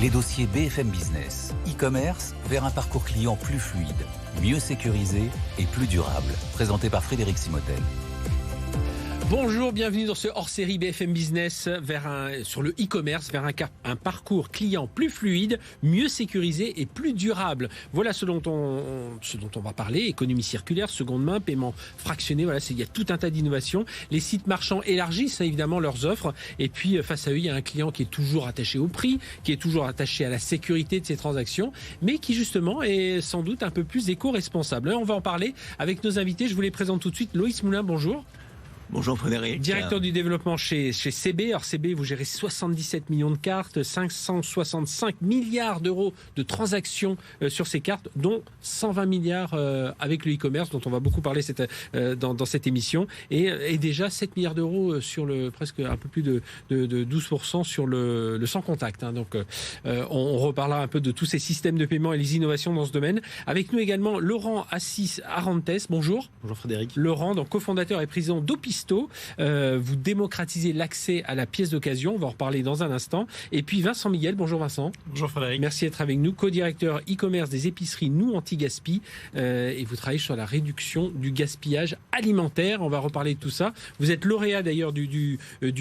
Les dossiers BFM Business. E-commerce vers un parcours client plus fluide, mieux sécurisé et plus durable. Présenté par Frédéric Simotel. Bonjour, bienvenue dans ce hors-série BFM Business sur le e-commerce vers un parcours client plus fluide, mieux sécurisé et plus durable. Voilà ce dont on va parler. Économie circulaire, seconde main, paiement fractionné. Voilà, il y a tout un tas d'innovations. Les sites marchands élargissent évidemment leurs offres. Et puis face à eux, il y a un client qui est toujours attaché au prix, qui est toujours attaché à la sécurité de ses transactions, mais qui justement est sans doute un peu plus éco-responsable. On va en parler avec nos invités. Je vous les présente tout de suite. Loïs Moulin, bonjour. Bonjour Frédéric. Directeur du développement chez CB. Alors CB, vous gérez 77 millions de cartes, 565 milliards d'euros de transactions sur ces cartes, dont 120 milliards avec le e-commerce, dont on va beaucoup parler dans cette émission, et déjà 7 milliards d'euros sur presque un peu plus de 12% sur le sans contact. Donc on reparlera un peu de tous ces systèmes de paiement et les innovations dans ce domaine. Avec nous également Laurent Assis-Arantes. Bonjour. Bonjour Frédéric. Laurent, donc cofondateur et président d'Opisto. Vous démocratisez l'accès à la pièce d'occasion, on va en reparler dans un instant. Et puis Vincent Miguel, bonjour Vincent. Bonjour Frédéric. Merci d'être avec nous, co-directeur e-commerce des épiceries Nous Anti-Gaspi, et vous travaillez sur la réduction du gaspillage alimentaire. On va reparler de tout ça. Vous êtes lauréat d'ailleurs du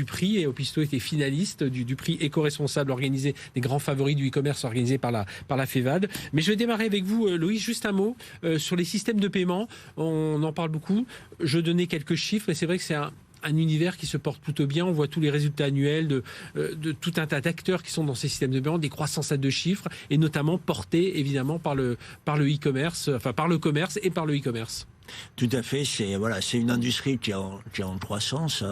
prix, et Opisto était finaliste du prix éco-responsable organisé, des grands favoris du e-commerce organisé par la FEVAD. Mais je vais démarrer avec vous, Loïs, juste un mot sur les systèmes de paiement. On en parle beaucoup. Je donnais quelques chiffres, et c'est vrai que c'est un univers qui se porte plutôt bien. On voit tous les résultats annuels de tout un tas d'acteurs qui sont dans ces systèmes de paiement, des croissances à deux chiffres, et notamment portées évidemment par le e-commerce, enfin par le commerce et par le e-commerce. Tout à fait, c'est une industrie qui est en croissance.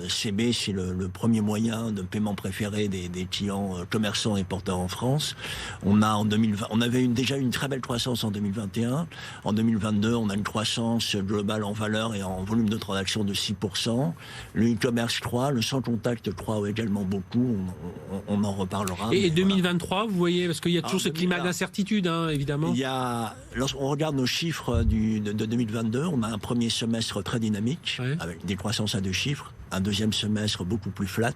CB, c'est le premier moyen de paiement préféré des clients commerçants et porteurs en France. On avait déjà une très belle croissance en 2021. En 2022, on a une croissance globale en valeur et en volume de transactions de 6%. Le e-commerce croît, le sans contact croît également beaucoup. On en reparlera. Et 2023, vous voyez, parce qu'il y a toujours ce climat d'incertitude, évidemment. Lorsqu'on regarde nos chiffres de 2022, on a un premier semestre très dynamique, avec des croissances à deux chiffres, un deuxième semestre beaucoup plus flat,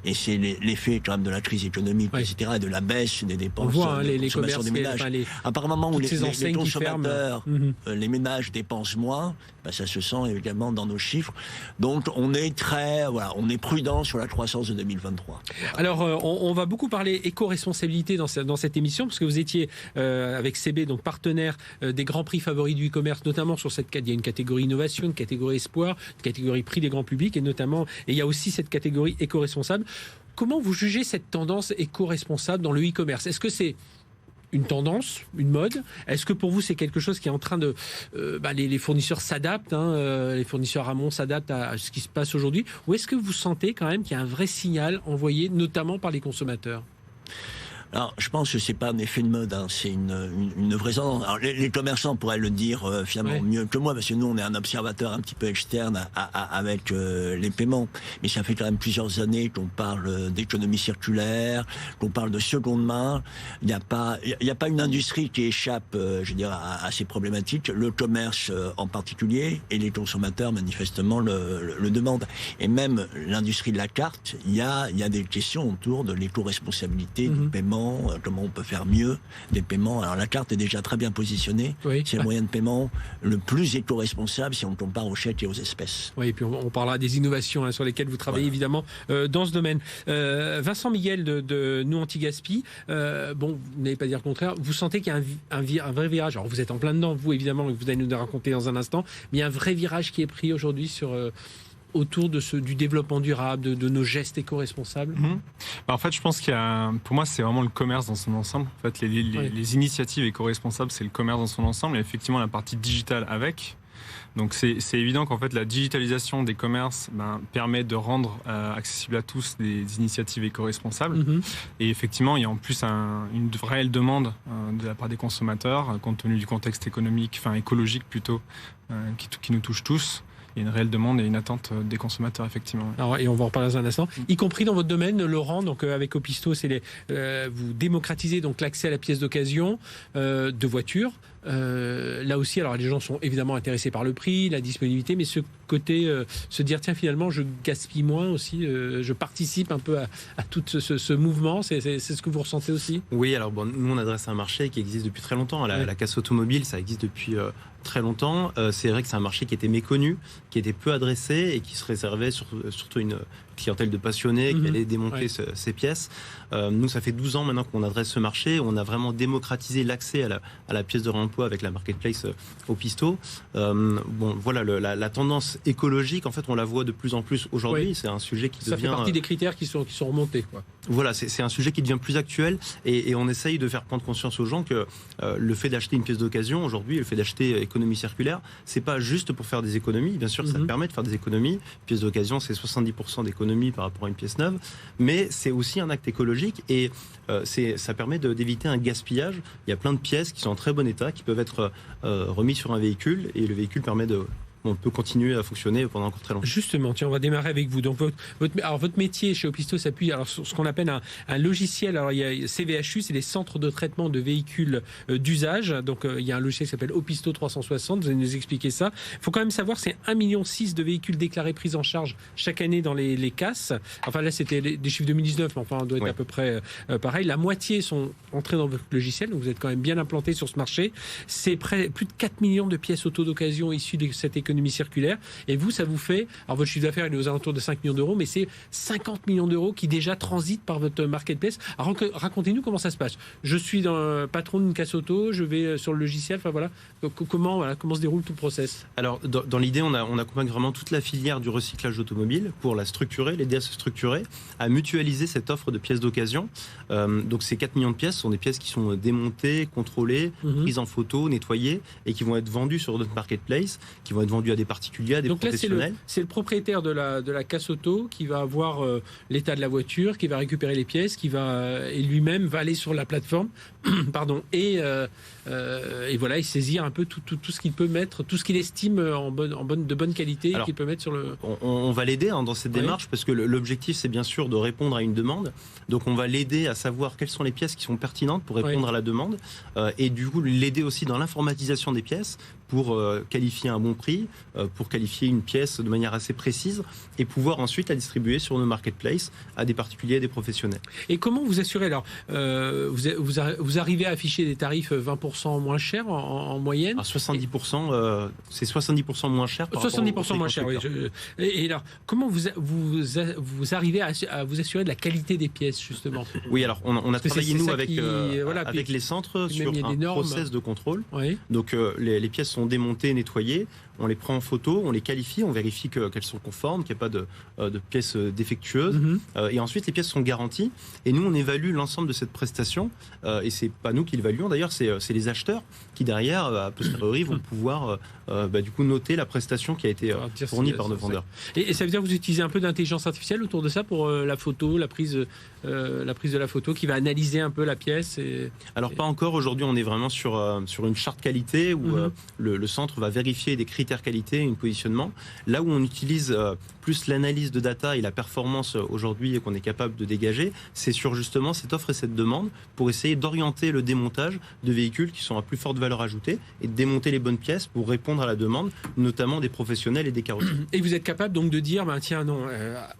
et c'est l'effet quand même de la crise économique, etc., et de la baisse des dépenses de consommation des ménages. À partir du moment où les consommateurs, les ménages dépensent moins, ça se sent également dans nos chiffres. Donc on est prudent sur la croissance de 2023. Alors on va beaucoup parler éco-responsabilité dans cette émission, parce que vous étiez avec CB, donc partenaire des grands prix favoris du e-commerce, notamment il y a une catégorie innovation, une catégorie espoir, une catégorie prix des grands publics, et il y a aussi cette catégorie éco-responsable. Comment vous jugez cette tendance éco-responsable dans le e-commerce ? Est-ce que c'est une tendance, une mode ? Est-ce que pour vous c'est quelque chose qui est en train de... les fournisseurs s'adaptent, les fournisseurs amont s'adaptent à ce qui se passe aujourd'hui, ou est-ce que vous sentez quand même qu'il y a un vrai signal envoyé notamment par les consommateurs ? Alors, je pense que c'est pas un effet de mode, c'est une vraie tendance. Alors, les commerçants pourraient le dire finalement mieux que moi, parce que nous, on est un observateur un petit peu externe avec les paiements. Mais ça fait quand même plusieurs années qu'on parle d'économie circulaire, qu'on parle de seconde main. Il n'y a pas une industrie qui échappe, à ces problématiques. Le commerce en particulier, et les consommateurs manifestement le demandent. Et même l'industrie de la carte, il y a des questions autour de l'éco-responsabilité du paiement. Comment on peut faire mieux des paiements. Alors la carte est déjà très bien positionnée. C'est le moyen de paiement le plus éco-responsable si on compare aux chèques et aux espèces. Oui, et puis on parlera des innovations sur lesquelles vous travaillez évidemment dans ce domaine. Vincent Miguel de Nous Anti-Gaspi, vous n'allez pas dire le contraire, vous sentez qu'il y a un vrai virage. Alors vous êtes en plein dedans, vous évidemment, vous allez nous raconter dans un instant, mais il y a un vrai virage qui est pris aujourd'hui autour du développement durable, de nos gestes éco-responsables. En fait, je pense pour moi, c'est vraiment le commerce dans son ensemble. En fait, les initiatives éco-responsables, c'est le commerce dans son ensemble, et effectivement la partie digitale avec. Donc c'est évident qu'en fait la digitalisation des commerces permet de rendre accessible à tous des initiatives éco-responsables. Et effectivement, il y a en plus une réelle demande de la part des consommateurs, compte tenu du contexte écologique plutôt, qui nous touche tous. Il y a une réelle demande et une attente des consommateurs, effectivement. Alors, et on va en reparler dans un instant. Y compris dans votre domaine, Laurent, donc avec Opisto, vous démocratisez donc l'accès à la pièce d'occasion de voitures. Là aussi, alors les gens sont évidemment intéressés par le prix, la disponibilité, mais ce côté se dire tiens finalement je gaspille moins aussi, je participe un peu à tout ce mouvement, c'est ce que vous ressentez aussi? Oui, alors bon, nous on adresse un marché qui existe depuis très longtemps. La casse automobile, ça existe depuis très longtemps. C'est vrai que c'est un marché qui était méconnu, qui était peu adressé et qui se réservait surtout une clientèle de passionnés qui allait démonter ces pièces. Nous, ça fait 12 ans maintenant qu'on adresse ce marché. On a vraiment démocratisé l'accès à la pièce de réemploi avec la marketplace Opisto. Voilà, la tendance écologique, en fait, on la voit de plus en plus aujourd'hui. C'est un sujet qui devient... Ça fait partie des critères qui sont remontés, quoi. Voilà, c'est un sujet qui devient plus actuel et on essaye de faire prendre conscience aux gens que le fait d'acheter une pièce d'occasion aujourd'hui, le fait d'acheter économie circulaire, c'est pas juste pour faire des économies. Bien sûr, ça permet de faire des économies. Une pièce d'occasion, c'est 70% d'économie par rapport à une pièce neuve, mais c'est aussi un acte écologique et ça permet d'éviter un gaspillage. Il y a plein de pièces qui sont en très bon état, qui peuvent être remises sur un véhicule et le véhicule permet on peut continuer à fonctionner pendant encore très longtemps. Justement, tiens, on va démarrer avec vous. Donc, votre métier chez Opisto s'appuie sur ce qu'on appelle un logiciel. Alors, il y a CVHU, c'est les centres de traitement de véhicules d'usage. Donc, il y a un logiciel qui s'appelle Opisto 360. Vous allez nous expliquer ça. Il faut quand même savoir, c'est 1,6 million de véhicules déclarés pris en charge chaque année dans les casses. Enfin, là, c'était des chiffres 2019, mais enfin, on doit être à peu près pareil. La moitié sont entrés dans votre logiciel. Donc, vous êtes quand même bien implanté sur ce marché. C'est plus de 4 millions de pièces auto d'occasion issues de cette économie circulaire. Et vous, ça vous fait... Alors, votre chiffre d'affaires, il est aux alentours de 5 millions d'euros, mais c'est 50 millions d'euros qui déjà transitent par votre marketplace. Alors, racontez-nous comment ça se passe. Je suis patron d'une casse auto, je vais sur le logiciel, enfin voilà. Comment se déroule tout le process? Alors, dans l'idée, on accompagne vraiment toute la filière du recyclage automobile pour la structurer, l'aider à se structurer, à mutualiser cette offre de pièces d'occasion. Donc, ces 4 millions de pièces sont des pièces qui sont démontées, contrôlées, prises en photo, nettoyées et qui vont être vendues sur notre marketplace, qui vont être vendues à des particuliers, à des professionnels. Donc là, c'est le propriétaire de la casse auto qui va avoir l'état de la voiture, qui va récupérer les pièces, et lui-même va aller sur la plateforme, pardon, et voilà, il saisit un peu tout ce qu'il peut mettre, tout ce qu'il estime de bonne qualité. Alors, qu'il peut mettre sur le... On va l'aider dans cette démarche parce que l'objectif, c'est bien sûr de répondre à une demande. Donc, on va l'aider à savoir quelles sont les pièces qui sont pertinentes pour répondre à la demande et du coup, l'aider aussi dans l'informatisation des pièces pour qualifier un bon prix, pour qualifier une pièce de manière assez précise et pouvoir ensuite la distribuer sur nos marketplaces à des particuliers et des professionnels. Et comment vous assurez alors vous arrivez à afficher des tarifs 20% moins chers en moyenne? À 70%, c'est 70% moins cher par 70% moins cher, oui. Et alors, comment vous arrivez à vous assurer de la qualité des pièces, justement? Oui, alors on a travaillé, nous, avec les centres sur un process de contrôle. Oui. Donc, les pièces sont démontées, nettoyées, on les prend en photo, on les qualifie, on vérifie qu'elles sont conformes, qu'il n'y a pas de pièces défectueuses. Et ensuite, les pièces sont garanties. Et nous, on évalue l'ensemble de cette prestation. Et c'est pas nous qui l'évaluons, d'ailleurs, c'est les acheteurs qui, derrière, a posteriori, vont pouvoir du coup noter la prestation qui a été fournie par nos vendeurs. Et ça veut dire que vous utilisez un peu d'intelligence artificielle autour de ça pour la photo, la prise de la photo, qui va analyser un peu la pièce Alors, pas encore. Aujourd'hui, on est vraiment sur une charte qualité où le centre va vérifier des critères qualité, un positionnement. Là où on utilise plus l'analyse de data et la performance aujourd'hui qu'on est capable de dégager, c'est sur justement cette offre et cette demande pour essayer d'orienter le démontage de véhicules qui sont à plus forte valeur ajoutée et de démonter les bonnes pièces pour répondre à la demande, notamment des professionnels et des carrossiers. Et vous êtes capable donc de dire, tiens non,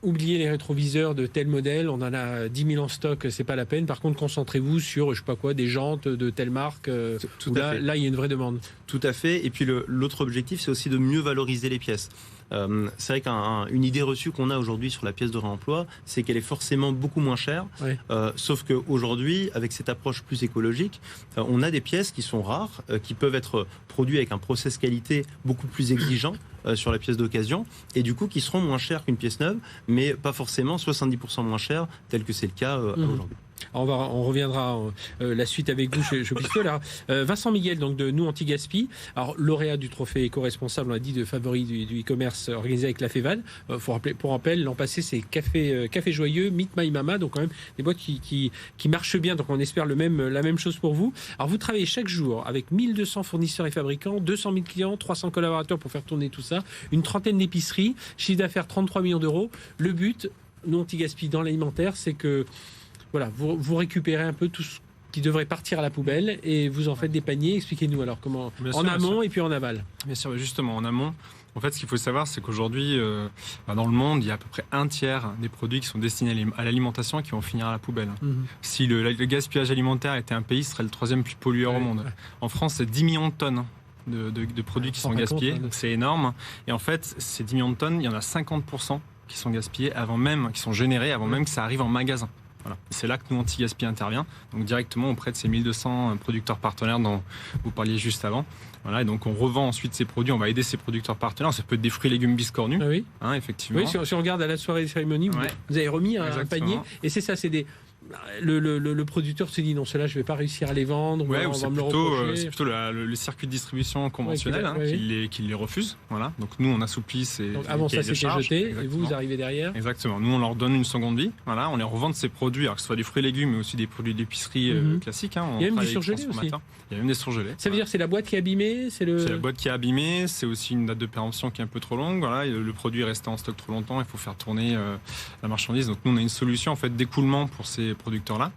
oubliez les rétroviseurs de tel modèle, on en a 10 000 en stock, c'est pas la peine. Par contre, concentrez-vous sur, je sais pas quoi, des jantes de telle marque. Là, il y a une vraie demande. Tout à fait. Et puis l'autre objectif, c'est aussi de mieux valoriser les pièces. C'est vrai qu'une idée reçue qu'on a aujourd'hui sur la pièce de réemploi, c'est qu'elle est forcément beaucoup moins chère. Oui. Sauf qu'aujourd'hui, avec cette approche plus écologique, on a des pièces qui sont rares, qui peuvent être produites avec un process qualité beaucoup plus exigeant sur la pièce d'occasion, et du coup qui seront moins chères qu'une pièce neuve, mais pas forcément 70% moins chères, tel que c'est le cas aujourd'hui. Alors on reviendra la suite avec vous chez Opisto. Vincent Miguel, donc de Nous Anti-Gaspi, alors lauréat du trophée éco-responsable, on a dit, de favori du e-commerce organisé avec la FEVAD. Pour rappel, l'an passé, c'est Café Joyeux, Meet My Mama, donc quand même des boîtes qui marchent bien, donc on espère la même chose pour vous. Alors vous travaillez chaque jour avec 1200 fournisseurs et fabricants, 200 000 clients, 300 collaborateurs pour faire tourner tout ça, une trentaine d'épiceries, chiffre d'affaires 33 millions d'euros. Le but, Nous Anti-Gaspi dans l'alimentaire, c'est que voilà, vous récupérez un peu tout ce qui devraient partir à la poubelle et vous en faites des paniers. Expliquez-nous alors comment en amont et puis en aval. Bien sûr, justement en amont. En fait, ce qu'il faut savoir, c'est qu'aujourd'hui, dans le monde, il y a à peu près un tiers des produits qui sont destinés à l'alimentation qui vont finir à la poubelle. Si le gaspillage alimentaire était un pays, ce serait le 3e plus pollueur au monde. En France, c'est 10 millions de tonnes de produits qui sont gaspillés. Donc c'est énorme. Et en fait, ces 10 millions de tonnes, il y en a 50% qui sont gaspillés qui sont générés avant même que ça arrive en magasin. Voilà. C'est là que nous, Anti-Gaspi intervient, donc directement auprès de ces 1200 producteurs partenaires dont vous parliez juste avant. Voilà, et donc on revend ensuite ces produits, on va aider ces producteurs partenaires. Ça peut être des fruits et légumes biscornus, effectivement. Oui, si on regarde à la soirée des cérémonies, vous avez remis un panier, et c'est ça, c'est des... Le producteur se dit non, cela je vais pas réussir à les vendre, on va me le reprocher. C'est plutôt le circuit de distribution conventionnel qui les refuse. Voilà. Donc nous on assouplit ces. Donc avant ça c'était jeté et vous arrivez derrière. Exactement. Nous on leur donne une seconde vie. Voilà, on les revend ces produits, alors que ce soit des fruits et légumes, mais aussi des produits d'épicerie classiques. Il y a même du surgelé aussi. Il y a même des surgelés. Ça veut dire c'est la boîte qui est abîmée, c'est la boîte qui est abîmée. C'est aussi une date de péremption qui est un peu trop longue. Voilà, le produit est resté en stock trop longtemps. Il faut faire tourner la marchandise. Donc nous on a une solution en fait d'écoulement pour ces producteurs-là,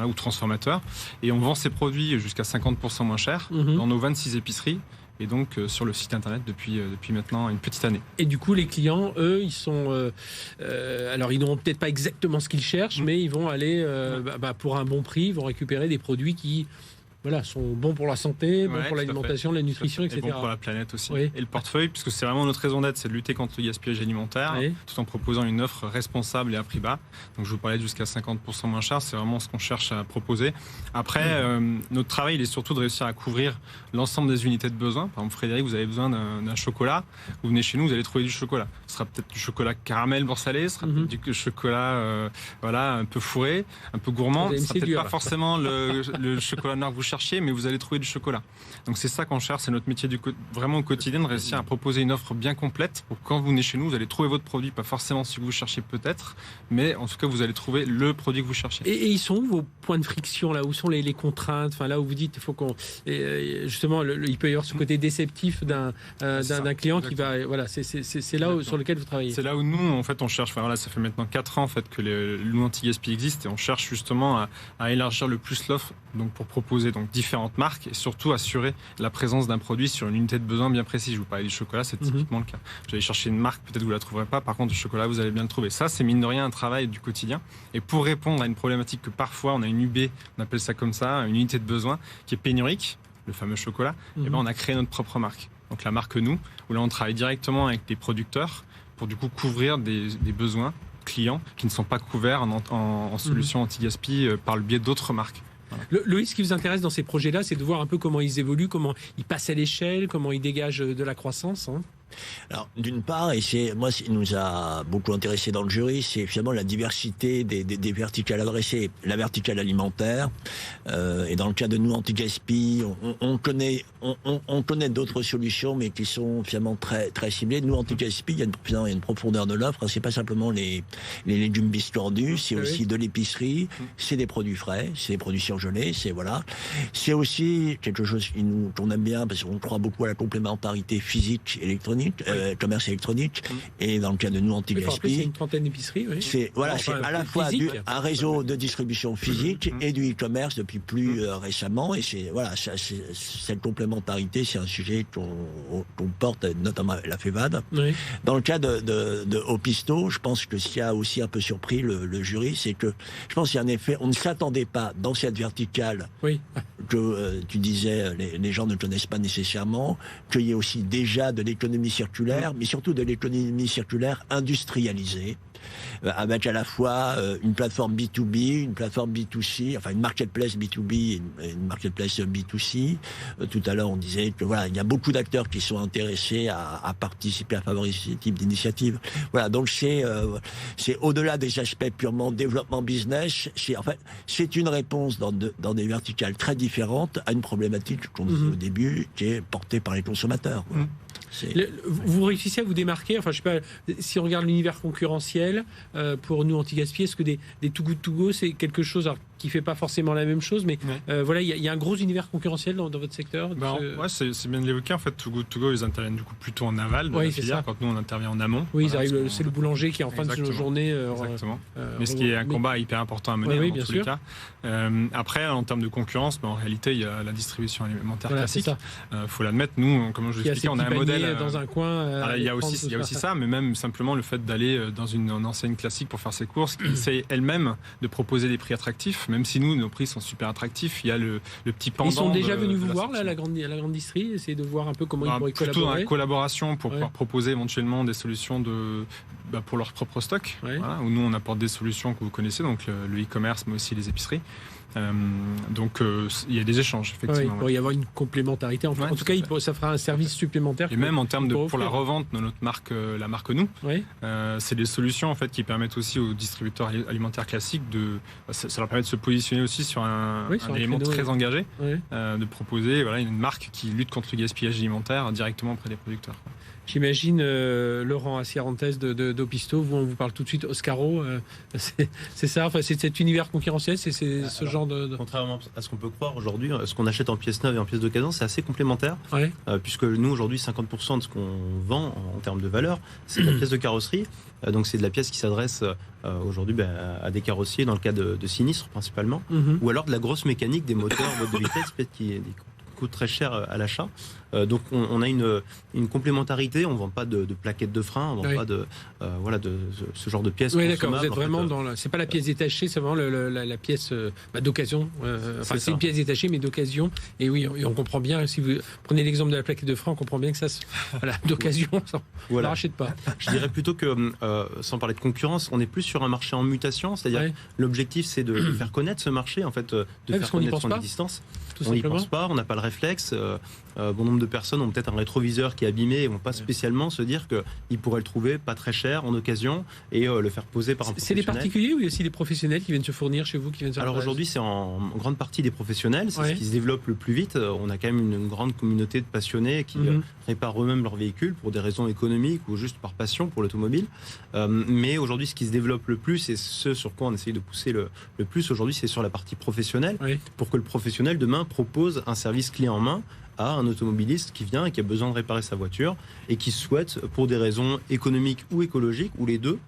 ou transformateurs, et on vend ces produits jusqu'à 50% moins cher dans nos 26 épiceries et donc sur le site internet depuis maintenant une petite année. Et du coup les clients, eux, ils sont alors ils n'auront peut-être pas exactement ce qu'ils cherchent, mais ils vont aller pour un bon prix, ils vont récupérer des produits qui sont bons pour la santé, bons pour l'alimentation, la nutrition, etc. Et bons pour la planète aussi. Oui. Et le portefeuille, puisque c'est vraiment notre raison d'être, c'est de lutter contre le gaspillage alimentaire, tout en proposant une offre responsable et à prix bas. Donc je vous parlais de jusqu'à 50% moins cher, c'est vraiment ce qu'on cherche à proposer. Après, notre travail, il est surtout de réussir à couvrir l'ensemble des unités de besoin. Par exemple, Frédéric, vous avez besoin d'un chocolat, vous venez chez nous, vous allez trouver du chocolat. Ce sera peut-être du chocolat caramel beurre salé, ce sera peut-être du chocolat un peu fourré, un peu gourmand. Ce sera peut-être pas forcément le chocolat noir que vous cherchez, mais vous allez trouver du chocolat. Donc c'est ça qu'on cherche, c'est notre métier vraiment au quotidien, de réussir à proposer une offre bien complète pour que quand vous venez chez nous, vous allez trouver votre produit, pas forcément celui que vous cherchez peut-être, mais en tout cas vous allez trouver le produit que vous cherchez. Et ils sont où vos points de friction là? Où sont les contraintes? Enfin là où vous dites il faut qu'on justement il peut y avoir ce côté déceptif d'un client qui va c'est là sur lequel vous travaillez. C'est là où nous en fait on cherche. Ça fait maintenant 4 ans en fait que le Anti-Gaspi existe et on cherche justement à élargir le plus l'offre, donc pour proposer différentes marques et surtout assurer la présence d'un produit sur une unité de besoin bien précise. Je vous parlais du chocolat, c'est typiquement le cas. Vous allez chercher une marque, peut-être vous la trouverez pas, par contre le chocolat vous allez bien le trouver. Ça c'est mine de rien un travail du quotidien, et pour répondre à une problématique que parfois on a une UB, on appelle ça comme ça, une unité de besoin qui est pénurique, le fameux chocolat, et on a créé notre propre marque. Donc la marque Nous, où là on travaille directement avec des producteurs pour du coup couvrir des besoins clients qui ne sont pas couverts en solution anti-gaspi par le biais d'autres marques. Voilà. Loïc, ce qui vous intéresse dans ces projets-là, c'est de voir un peu comment ils évoluent, comment ils passent à l'échelle, comment ils dégagent de la croissance. Alors, d'une part, et ce qui nous a beaucoup intéressé dans le jury, c'est finalement la diversité des verticales adressées. La verticale alimentaire, et dans le cas de Nous Anti-Gaspi, on connaît d'autres solutions, mais qui sont finalement très, très ciblées. Nous Anti-Gaspi, il y a une profondeur de l'offre. C'est pas simplement les légumes biscordus, c'est aussi de l'épicerie, c'est des produits frais, c'est des produits surgelés, c'est aussi quelque chose qu'on aime bien, parce qu'on croit beaucoup à la complémentarité physique électronique. Commerce électronique, et dans le cas de Nous Anti-Gaspi, c'est une trentaine d'épiceries. C'est à la fois un réseau de distribution physique et du e-commerce depuis plus récemment, et cette complémentarité, c'est un sujet qu'on porte notamment avec la FEVAD. Dans le cas de Opisto, je pense que ce qui a aussi un peu surpris le jury, c'est que je pense qu'il y a un effet, on ne s'attendait pas dans cette verticale que tu disais les gens ne connaissent pas nécessairement, qu'il y ait aussi déjà de l'économie circulaire, mais surtout de l'économie circulaire industrialisée, avec à la fois une plateforme B2B, une plateforme B2C, enfin une marketplace B2B et une marketplace B2C. Tout à l'heure, on disait que il y a beaucoup d'acteurs qui sont intéressés à participer, à favoriser ce type d'initiative. Donc c'est au-delà des aspects purement développement business, c'est une réponse dans des verticales très différentes à une problématique qu'on disait au début, qui est portée par les consommateurs. Vous réussissez à vous démarquer, je sais pas, si on regarde l'univers concurrentiel pour Nous Anti-Gaspi, est-ce que des Too Good To Go, c'est quelque chose qui fait pas forcément la même chose, mais voilà, il y a un gros univers concurrentiel dans votre secteur. Ouais, c'est bien de l'évoquer. En fait, Too Good To Go, ils interviennent du coup plutôt en aval de la filière, quand nous on intervient en amont. Oui, c'est le boulanger qui est en fin de journée. Exactement. Mais ce qui est un combat hyper important à mener dans tous les cas. Après, en termes de concurrence, en réalité, il y a la distribution alimentaire classique. Faut l'admettre. Nous, comme je vous expliquais, on a un modèle dans un coin. Il y a aussi ça, mais même simplement le fait d'aller dans une enseigne classique pour faire ses courses, qui essaye elle-même de proposer des prix attractifs, même si nous, nos prix sont super attractifs. Il y a le petit pendant. Ils sont déjà venus vous voir, là, la grande distrie, essayer de voir un peu comment ils pourraient collaborer. Plutôt dans la collaboration pour pouvoir proposer éventuellement des solutions pour leur propre stock, où nous on apporte des solutions que vous connaissez, donc le e-commerce, mais aussi les épiceries. Donc il y a des échanges, effectivement. Il pourrait y avoir une complémentarité. En tout cas, ça fera un service supplémentaire. Et même en termes pour la revente de notre marque, la marque Nous, c'est des solutions en fait qui permettent aussi aux distributeurs alimentaires classiques ça leur permet de se positionner aussi sur un élément très engagé, de proposer une marque qui lutte contre le gaspillage alimentaire directement auprès des producteurs. J'imagine Laurent Aciarantes d'Opisto, on vous parle tout de suite Oscaro, c'est ça, c'est cet univers concurrentiel, c'est ce genre de... Contrairement à ce qu'on peut croire aujourd'hui, ce qu'on achète en pièces neuves et en pièces d'occasion, c'est assez complémentaire, puisque nous aujourd'hui 50% de ce qu'on vend en termes de valeur, c'est de la pièce de carrosserie, donc c'est de la pièce qui s'adresse aujourd'hui à des carrossiers dans le cas de sinistres principalement, ou alors de la grosse mécanique des moteurs boîte de vitesse qui coûte très cher à l'achat. Donc on a une complémentarité, on ne vend pas de plaquettes de frein, on ne vend pas de ce genre de pièces. Oui, d'accord, vous êtes vraiment c'est pas la pièce détachée, c'est vraiment la pièce d'occasion. C'est une pièce détachée, mais d'occasion. Et oui, on comprend bien, si vous prenez l'exemple de la plaquette de frein, on comprend bien que ça, d'occasion, on ne rachète pas. Je dirais plutôt que, sans parler de concurrence, on est plus sur un marché en mutation, c'est-à-dire l'objectif c'est de faire connaître ce marché, en fait, de faire connaître son existence. On n'y pense pas, on n'a pas le réflexe. Bon nombre de personnes ont peut-être un rétroviseur qui est abîmé et vont pas spécialement se dire qu'ils pourraient le trouver pas très cher en occasion et le faire poser par un professionnel. C'est les particuliers ou il y a aussi des professionnels qui viennent se fournir chez vous, Alors aujourd'hui, c'est en grande partie des professionnels, c'est ce qui se développe le plus vite. On a quand même une grande communauté de passionnés qui réparent eux-mêmes leurs véhicules pour des raisons économiques ou juste par passion pour l'automobile. Mais aujourd'hui, ce qui se développe le plus et ce sur quoi on essaye de pousser le plus aujourd'hui, c'est sur la partie professionnelle, pour que le professionnel demain propose un service clé en main à un automobiliste qui vient et qui a besoin de réparer sa voiture et qui souhaite, pour des raisons économiques ou écologiques, ou les deux,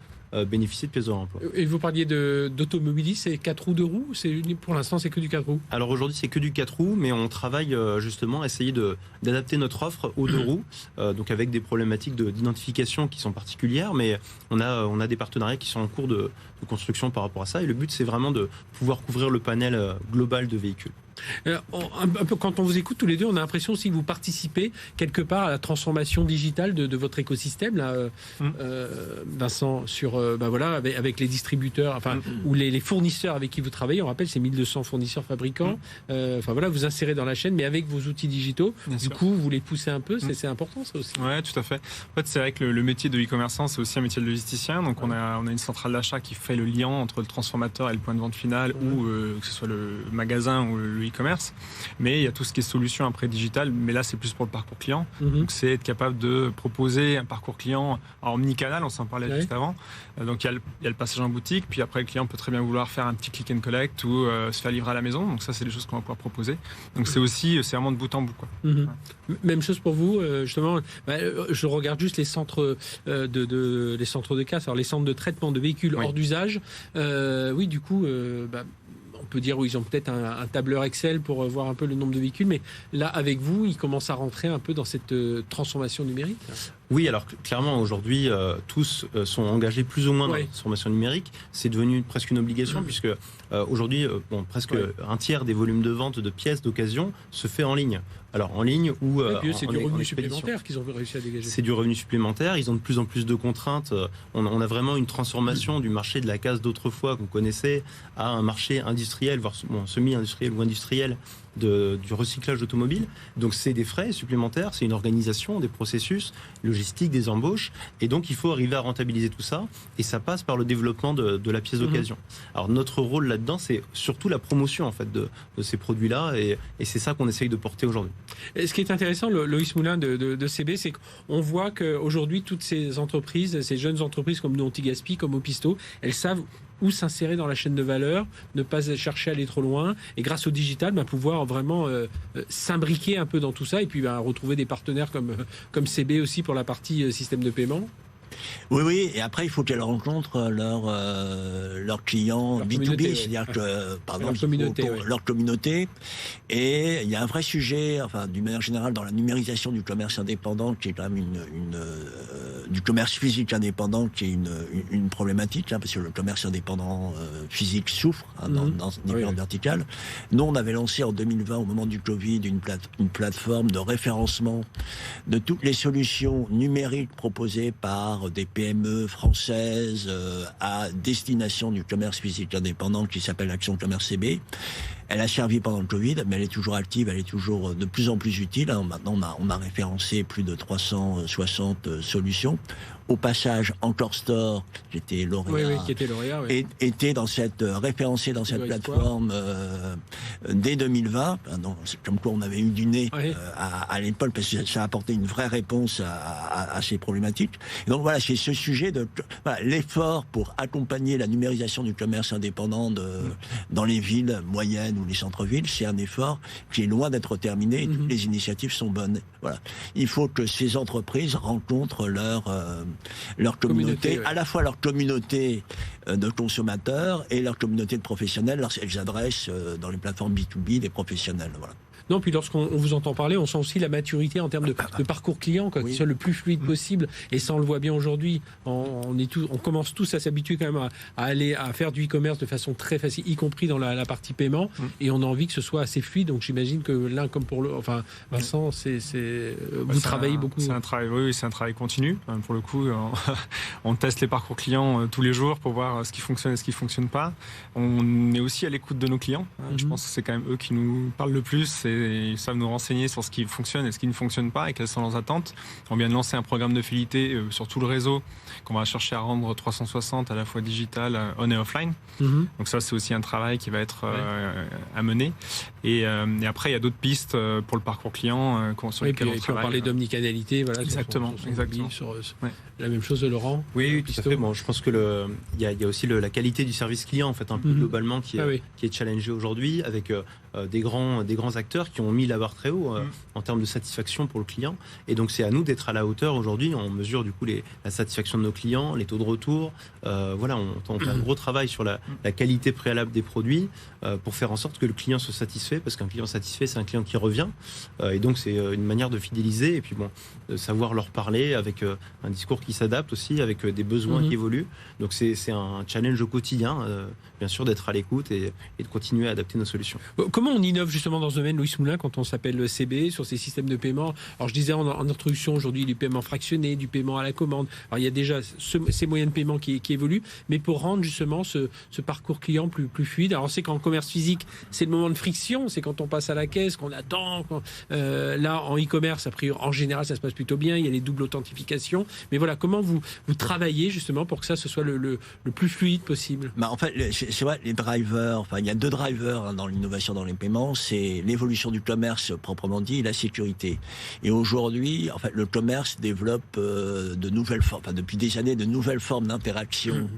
bénéficier de pièces de réemploi. Et vous parliez d'automobilistes, c'est 4 roues, 2 roues, pour l'instant c'est que du 4 roues? Alors aujourd'hui c'est que du 4 roues, mais on travaille justement à essayer d'adapter notre offre aux 2 roues, donc avec des problématiques d'identification qui sont particulières, mais on a des partenariats qui sont en cours de construction par rapport à ça, et le but c'est vraiment de pouvoir couvrir le panel global de véhicules. Un peu, quand on vous écoute tous les deux, on a l'impression aussi que vous participez quelque part à la transformation digitale de votre écosystème, là, Vincent, sur avec les distributeurs, ou les fournisseurs avec qui vous travaillez. On rappelle, c'est 1200 fournisseurs fabricants. Vous insérez dans la chaîne, mais avec vos outils digitaux. Du coup, vous les poussez un peu. C'est important, ça aussi. Ouais, tout à fait. En fait, c'est vrai que le métier de e-commerçant, c'est aussi un métier de logisticien. Donc, on a une centrale d'achat qui fait le lien entre le transformateur et le point de vente final, ou que ce soit le magasin ou le e-commerce, mais il y a tout ce qui est solution après digital, mais là c'est plus pour le parcours client. Donc c'est être capable de proposer un parcours client omnicanal, on s'en parlait juste avant. Donc il y a le passage en boutique, puis après le client peut très bien vouloir faire un petit click and collect ou se faire livrer à la maison, donc ça c'est des choses qu'on va pouvoir proposer. Donc c'est vraiment de bout en bout, quoi. Même chose pour vous, justement, je regarde juste les centres les centres de casse, alors les centres de traitement de véhicules hors d'usage. Du coup, on peut dire ils ont peut-être un tableur Excel pour voir un peu le nombre de véhicules, mais là, avec vous, ils commencent à rentrer un peu dans cette transformation numérique. Oui, alors clairement, aujourd'hui, tous sont engagés plus ou moins dans la transformation numérique. C'est devenu presque une obligation, puisque aujourd'hui, presque un tiers des volumes de vente de pièces d'occasion se fait en ligne. Alors en ligne ou c'est du revenu supplémentaire qu'ils ont réussi à dégager. C'est du revenu supplémentaire. Ils ont de plus en plus de contraintes. On a vraiment une transformation du marché de la casse d'autrefois qu'on connaissait à un marché industriel, voire semi-industriel ou industriel du recyclage automobile. Donc c'est des frais supplémentaires, c'est une organisation, des processus logistiques, des embauches, et donc il faut arriver à rentabiliser tout ça, et ça passe par le développement de la pièce d'occasion. Alors notre rôle là-dedans, c'est surtout la promotion en fait de ces produits-là, et c'est ça qu'on essaye de porter aujourd'hui. Et ce qui est intéressant, Loïs Moulin de CB, c'est qu'on voit qu'aujourd'hui toutes ces entreprises, ces jeunes entreprises comme nous Antigaspi, comme Opisto, elles savent où s'insérer dans la chaîne de valeur, ne pas chercher à aller trop loin, et grâce au digital, pouvoir vraiment s'imbriquer un peu dans tout ça, et puis retrouver des partenaires comme CB aussi pour la partie système de paiement. Oui, et après, il faut qu'elles rencontrent leurs clients B2B, c'est-à-dire que, par exemple, leur communauté. Et il y a un vrai sujet, d'une manière générale, dans la numérisation du commerce indépendant, qui est quand même du commerce physique indépendant, qui est une problématique, parce que le commerce indépendant physique souffre dans différentes verticales. Nous, on avait lancé en 2020, au moment du Covid, une plateforme de référencement de toutes les solutions numériques proposées par des PME françaises à destination du commerce physique indépendant qui s'appelle Action Commerce CB. Elle a servi pendant le Covid, mais elle est toujours active, elle est toujours de plus en plus utile. Maintenant, on a référencé plus de 360 solutions. Au passage, Encore Store, qui était lauréat, était référencé dans cette plateforme dès 2020. Donc, c'est comme quoi on avait eu du nez à l'époque, parce que ça a apporté une vraie réponse à ces problématiques. Et donc voilà, c'est ce sujet de l'effort pour accompagner la numérisation du commerce indépendant dans les villes moyennes ou les centres-villes. C'est un effort qui est loin d'être terminé, et toutes les initiatives sont bonnes. Voilà. Il faut que ces entreprises rencontrent leur communauté, à la fois leur communauté de consommateurs et leur communauté de professionnels lorsqu'elles adressent dans les plateformes B2B des professionnels. Voilà. Non, puis lorsqu'on vous entend parler, on sent aussi la maturité en termes de parcours client, qu'il soit le plus fluide possible. Et ça, on le voit bien aujourd'hui. On commence tous à s'habituer quand même à faire du e-commerce de façon très facile, y compris dans la partie paiement. Et on a envie que ce soit assez fluide. Donc j'imagine que l'un comme pour l'autre, Vincent, vous travaillez beaucoup. C'est un travail continu. Pour le coup, on teste les parcours clients tous les jours pour voir ce qui fonctionne et ce qui ne fonctionne pas. On est aussi à l'écoute de nos clients. Je pense que c'est quand même eux qui nous parlent le plus. Ils savent nous renseigner sur ce qui fonctionne et ce qui ne fonctionne pas et quelles sont leurs attentes. On vient de lancer un programme de fidélité sur tout le réseau qu'on va chercher à rendre 360 à la fois digital, on et offline. Donc ça, c'est aussi un travail qui va être à mener. Et après, il y a d'autres pistes pour le parcours client sur lesquelles on travaille. On parlait d'omnicanalité. Voilà, exactement. La même chose de Laurent. Oui, tout à fait. Bon, je pense que il y a aussi la qualité du service client, en fait, un peu globalement, qui est challengée aujourd'hui avec des grands acteurs qui ont mis la barre très haut en termes de satisfaction pour le client. Et donc, c'est à nous d'être à la hauteur aujourd'hui. On mesure du coup la satisfaction de nos clients, les taux de retour. On fait un gros travail sur la qualité préalable des produits pour faire en sorte que le client soit satisfait, parce qu'un client satisfait, c'est un client qui revient. Et donc, c'est une manière de fidéliser et puis de savoir leur parler avec un discours qui s'adapte aussi, avec des besoins qui évoluent. Donc, c'est un challenge au quotidien, bien sûr, d'être à l'écoute et de continuer à adapter nos solutions. Comment on innove justement dans ce domaine, Louis Moulin, quand on s'appelle CB, sur ces systèmes de paiement? Alors, je disais en introduction aujourd'hui du paiement fractionné, du paiement à la commande. Alors, il y a déjà ces moyens de paiement qui évoluent, mais pour rendre justement ce parcours client plus fluide. Alors, on sait qu'en commerce physique, c'est le moment de friction, c'est quand on passe à la caisse, qu'on attend. Là, en e-commerce, a priori, en général, ça se passe plutôt bien. Il y a les doubles authentifications. Mais voilà, comment vous travaillez justement pour que ça ce soit le plus fluide possible? En fait, c'est vrai, les drivers, il y a deux drivers dans l'innovation dans les paiements, c'est l'évolution du commerce proprement dit et la sécurité. Et aujourd'hui, en fait, le commerce développe de nouvelles formes, depuis des années, de nouvelles formes d'interaction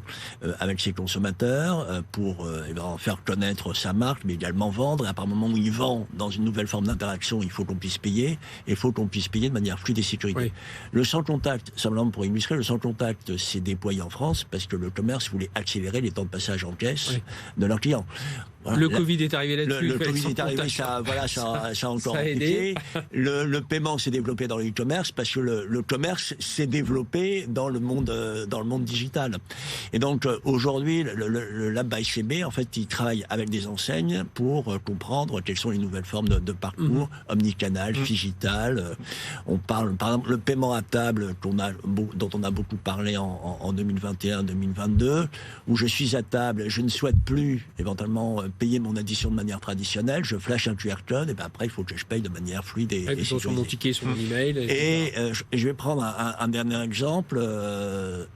avec ses consommateurs pour faire connaître sa marque, mais également vendre. Et à partir du moment où il vend dans une nouvelle forme d'interaction, il faut qu'on puisse payer, et il faut qu'on puisse payer de manière fluide et sécurité. Oui. Le sans contact, simplement pour illustrer, le sans contact s'est déployé en France parce que le commerce voulait accélérer les temps de passage en caisse de leurs clients. Voilà. Le Covid est arrivé là-dessus. Le Covid est arrivé, ça a encore aidé. Le paiement s'est développé dans le e-commerce parce que le commerce s'est développé dans le monde digital. Et donc aujourd'hui, le Lab by CB, en fait, il travaille avec des enseignes pour comprendre quelles sont les nouvelles formes de parcours, omnicanal, digital. On parle, par exemple, le paiement à table dont on a beaucoup parlé en 2021-2022, où je suis à table, je ne souhaite plus éventuellement payer mon addition de manière traditionnelle, je flash un QR code, et après il faut que je paye de manière fluide et sécurisée. Sur mon ticket, sur mon email. Et je vais prendre un dernier exemple,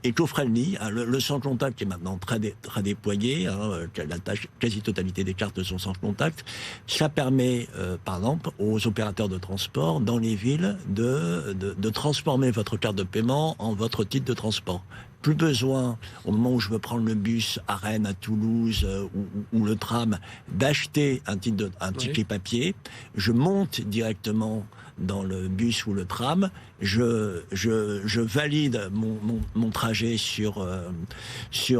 éco-friendly, le sans contact qui est maintenant très déployé, la quasi-totalité des cartes sont sans contact. Ça permet, par exemple, aux opérateurs de transport dans les villes de transformer votre carte de paiement en votre titre de transport. plus besoin, au moment où je veux prendre le bus à Rennes, à Toulouse ou le tram, d'acheter un ticket papier. Je monte directement dans le bus ou le tram, je valide mon trajet sur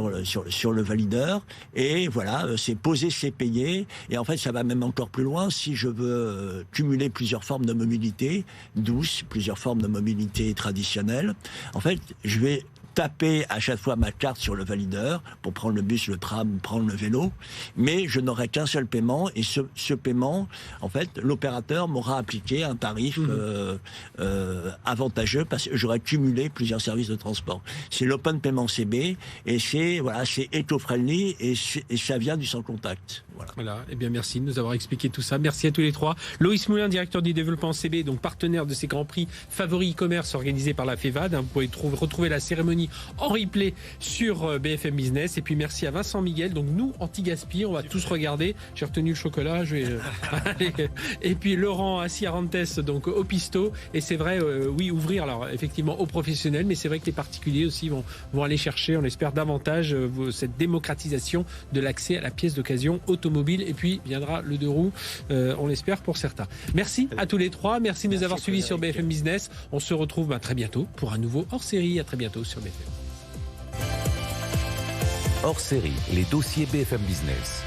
le valideur, et voilà, c'est poser, c'est payer. Et en fait, ça va même encore plus loin. Si je veux cumuler plusieurs formes de mobilité douce, plusieurs formes de mobilité traditionnelle, en fait, je vais taper à chaque fois ma carte sur le valideur pour prendre le bus, le tram, prendre le vélo, mais je n'aurai qu'un seul paiement, et ce paiement, en fait, l'opérateur m'aura appliqué un tarif avantageux parce que j'aurai cumulé plusieurs services de transport. C'est l'Open Payment CB, et c'est eco-friendly, et ça vient du sans contact. Voilà. Eh bien, merci de nous avoir expliqué tout ça. Merci à tous les trois. Loïs Moulin, directeur du développement CB, donc partenaire de ces grands prix Favori e-commerce organisés par la FEVAD. Vous pouvez retrouver la cérémonie en replay sur BFM Business. Et puis merci à Vincent Miguel, donc nous anti-gaspi, on va tous regarder. J'ai retenu le chocolat. Et puis Laurent Assiarantes, donc au Pisto. Et c'est vrai, oui, ouvrir alors effectivement aux professionnels, mais c'est vrai que les particuliers aussi vont aller chercher, on espère, davantage cette démocratisation de l'accès à la pièce d'occasion automobile. Et puis viendra le 2 roues, on l'espère pour certains. Merci à tous les trois. Merci de nous avoir suivis sur BFM Business. On se retrouve très bientôt pour un nouveau hors-série. À très bientôt sur BFM. Hors série, les dossiers BFM Business.